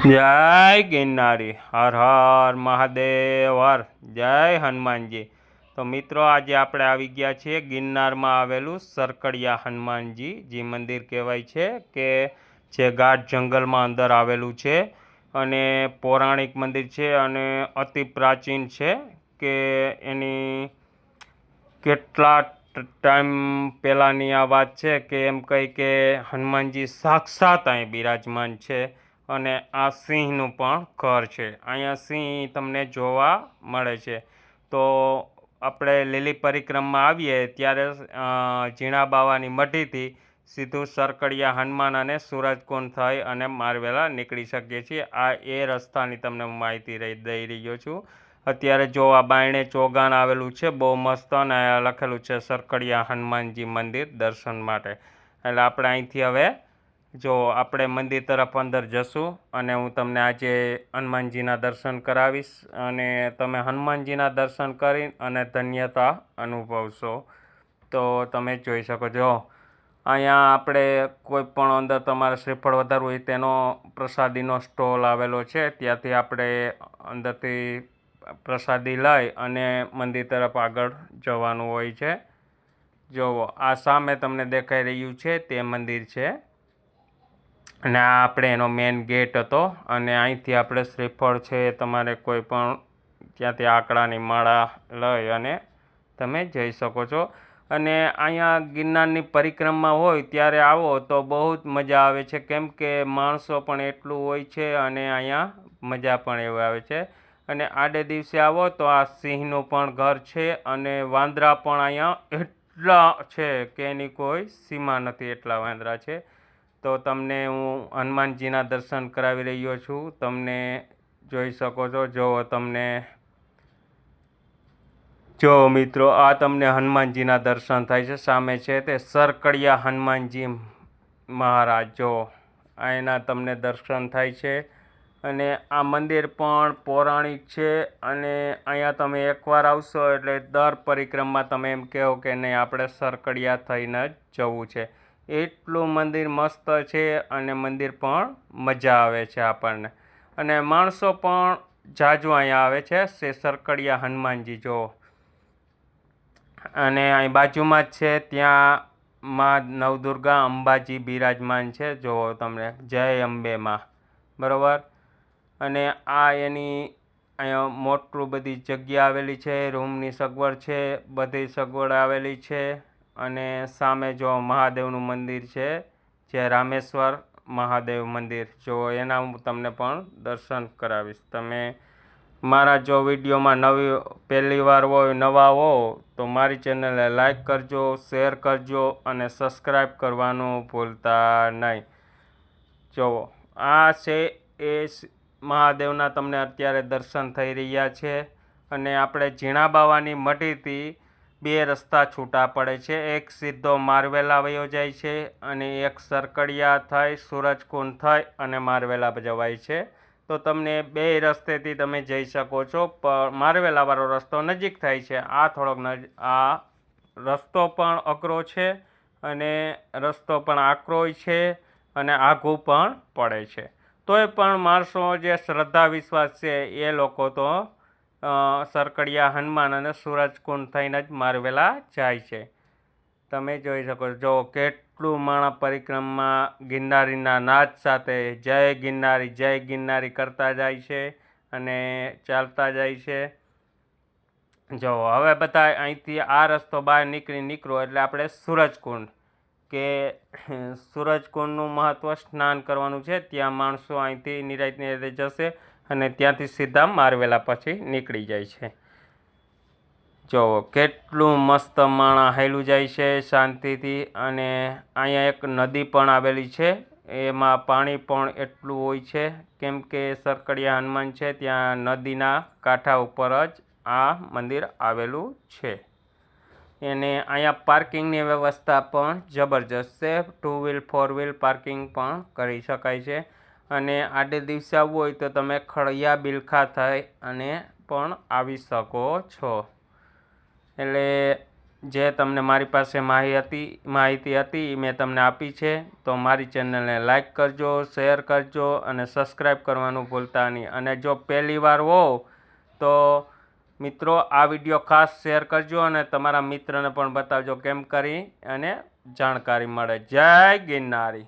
જય ગિરનારી, હર હર મહાદેવ, હર જય હનુમાનજી। તો મિત્રો, આજે આપણે આવી ગયા છીએ ગિરનારમાં આવેલું સરકડિયા હનુમાનજી જે મંદિર કહેવાય છે કે જે ગાઢ જંગલમાં અંદર આવેલું છે અને પૌરાણિક મંદિર છે અને અતિ પ્રાચીન છે કે એની કેટલા ટાઈમ પહેલાંની આ વાત છે કે એમ કહી કે હનુમાનજી સાક્ષાત અહીં બિરાજમાન છે અને આ સિંહનું પણ ઘર છે। અહીંયા સિંહ તમને જોવા મળે છે। તો આપણે લીલી પરિક્રમા આવીએ ત્યારે ઝીણા બાવાની મઢીથી સીધું સરકડિયા હનુમાન અને સૂરજકુંડ થઈ અને મારવેલા નીકળી શકીએ છીએ। આ એ રસ્તાની તમને હું માહિતી દઈ રહ્યો છું। અત્યારે જો આ બાયણે ચોગાન આવેલું છે બહુ મસ્ત અને લખેલું છે સરકડિયા હનુમાનજી મંદિર દર્શન માટે। એટલે આપણે અહીંથી હવે જો આપણે મંદિર તરફ અંદર જશું અને હું તમને આજે હનુમાનજીના દર્શન કરાવીશ અને તમે હનુમાનજીના દર્શન કરી અને ધન્યતા અનુભવશો। તો તમે જોઈ શકો છો અહીંયા આપણે કોઈ પણ અંદર તમારે શ્રીફળ વધારવું હોય તેનો પ્રસાદીનો સ્ટોલ આવેલો છે। ત્યાંથી આપણે અંદરથી પ્રસાદી લઈ અને મંદિર તરફ આગળ જવાનું હોય છે। જુઓ આ સામે તમને દેખાઈ રહ્યું છે તે મંદિર છે અને આ આપણે એનો મેઇન ગેટ હતો અને અહીંથી આપણે શ્રીફળ છે તમારે કોઈ પણ ત્યાંથી આંકડાની માળા લઈ અને તમે જઈ શકો છો। અને અહીંયા ગિરનારની પરિક્રમા હોય ત્યારે આવો તો બહુ જ મજા આવે છે કેમ કે માણસો પણ એટલું હોય છે અને અહીંયા મજા પણ એવું આવે છે। અને આડે દિવસે આવો તો આ સિંહનું પણ ઘર છે અને વાંદરા પણ અહીંયા એટલા છે કે એની કોઈ સીમા નથી, એટલા વાંદરા છે। તો તમને હું હનુમાનજીના દર્શન કરાવી રહ્યો છું, તમને જોઈ શકો છો। જો મિત્રો, આ તમને હનુમાનજીના દર્શન થાય છે, સામે છે તે સરકડિયા હનુમાનજી મહારાજ। જો એના તમને દર્શન થાય છે અને આ મંદિર પણ પૌરાણિક છે અને અહીંયા તમે એકવાર આવશો એટલે દર પરિક્રમા તમે એમ કહો કે નહીં આપણે સરકડિયા થઈને જ જવું છે, એટલું મંદિર મસ્ત છે અને મંદિર પણ મજા આવે છે આપણને અને માણસો પણ જાજુ અહીંયા આવે છે સરકડિયા હનુમાનજી જો। અને અહીં બાજુમાં જ છે ત્યાં માં નવદુર્ગા અંબાજી બિરાજમાન છે, જો તમને જય અંબે માં, બરાબર। અને આ એની અહીંયા મોટું બધી જગ્યા આવેલી છે, રૂમની સગવડ છે, બધી સગવડ આવેલી છે। અને સામે જો મહાદેવનું મંદિર છે જે રામેશ્વર મહાદેવ મંદિર, જો એના હું તમને પણ દર્શન કરાવીશ। તમે મારા જો વિડીયોમાં પહેલી વાર હોય, નવા હો તો મારી ચેનલને લાઈક કરજો, શેર કરજો અને સબસ્ક્રાઈબ કરવાનું ભૂલતા નહીં। જો આ છે એ મહાદેવના તમને અત્યારે દર્શન થઈ રહ્યા છે અને આપણે ઝીણા બાવાની મઢીથી બે રસ્તા છૂટા પડે છે, એક સીધો મારવેલા વયો જાય છે અને એક સરકડિયા થઈ સૂરજકુંડ થઈ અને મારવેલા જવાય છે। તો તમને બે રસ્તેથી તમે જઈ શકો છો, પણ મારવેલાવાળો રસ્તો નજીક થાય છે, આ થોડોક આ રસ્તો પણ અઘરો છે અને રસ્તો પણ આકરો છે અને આઘું પણ પડે છે। તોય પણ માણસો જે શ્રદ્ધા વિશ્વાસ છે એ લોકો તો સરકડિયા હનુમાન અને સૂરજકુંડ થઈને જ મારવેલા જાય છે। તમે જોઈ શકો છો કેટલું માણસ પરિક્રમા ગિરનારીના નાદ સાથે જય ગિરનારી કરતા જાય છે અને ચાલતા જાય છે। જો હવે બધા અહીંથી આ રસ્તો બહાર નીકળો એટલે આપણે સૂરજકુંડ કે સૂરજકુંડનું મહત્ત્વ સ્નાન કરવાનું છે, ત્યાં માણસો અહીંથી નિરાંતે જશે અને ત્યાંથી સીધા મારવેલા પછી નીકળી જાય છે। જો કેટલું મસ્ત માણસ હાલ્યું જાય છે શાંતિથી અને અહીંયા એક નદી પણ આવેલી છે, એમાં પાણી પણ એટલું હોય છે કેમ કે સરકડિયા હનુમાન છે ત્યાં નદીના કાંઠા ઉપર જ આ મંદિર આવેલું છે। અને અહીંયા પાર્કિંગની વ્યવસ્થા પણ જબરજસ્ત છે, 2 વ્હીલ 4 વ્હીલ પાર્કિંગ પણ કરી શકાય છે। અને આડે દિવસે આવવું હોય તો તમે ખળિયા બિલખા થઈ અને પણ આવી શકો છો। એટલે જે તમને મારી પાસે માહિતી હતી એ મેં તમને આપી છે. તો મારી ચેનલને લાઈક કરજો, શેર કરજો અને સબસ્ક્રાઈબ કરવાનું ભૂલતા નહીં. અને જો પહેલી વાર હો તો મિત્રો આ વિડીયો ખાસ શેર કરજો અને તમારા મિત્રને પણ બતાવજો, કેમ કરી અને જાણકારી મળે. જય ગિરનારી.